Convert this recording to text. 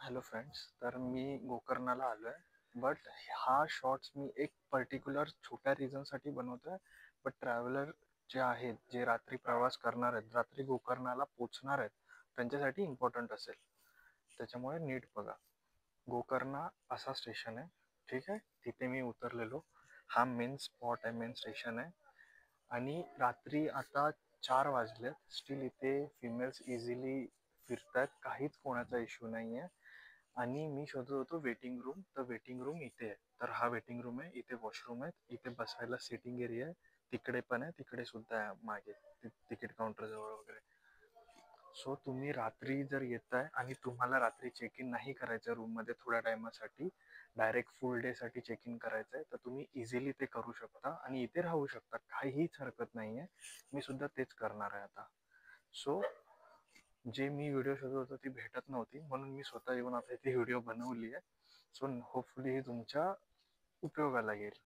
Hello friends, तर मी गोकर्णाला आलो आहे. बट हा शॉर्ट्स मी एक पर्टिक्युलर छोट्या रिझनसाठी बनवतो आहे. बट ट्रॅव्हलर जे आहेत, जे रात्री प्रवास करणार आहेत, रात्री गोकर्णाला पोचणार आहेत, त्यांच्यासाठी इम्पॉर्टंट असेल. त्याच्यामुळे नीट बघा. गोकर्णा असा स्टेशन आहे, ठीक आहे. तिथे मी उतरलेलो. हा मेन स्पॉट आहे, मेन स्टेशन आहे. आणि रात्री आता 4 वाजलेत, स्टील इथे फिमेल्स इझिली फिरतात, काहीच कोणाचा इश्यू नाही आहे. आणि मी शोधत होतो वेटिंग रूम, तर वेटिंग रूम इथे आहे. तर हा वेटिंग रूम आहे, इथे वॉशरूम आहे, इथे बसायला सिटिंग एरिया आहे, तिकडे पण आहे, तिकडे सुद्धा आहे मागे तिकीट काउंटर जवळ वगैरे. सो तुम्ही रात्री जर येताय आणि तुम्हाला रात्री चेक इन नाही करायचं रूममध्ये थोड्या टायमासाठी, डायरेक्ट फुल डे साठी चेक इन करायचं आहे, तर तुम्ही इझिली ते करू शकता आणि इथे राहू शकता, काहीच हरकत नाही आहे. मी सुद्धा तेच करणार आहे आता. सो जे मी व्हिडिओ शोधत होतो ती भेटत नव्हती, म्हणून मी स्वतः येऊन आता इथे व्हिडिओ बनवली आहे. सो होपफुली ही तुमच्या उपयोगाला येईल.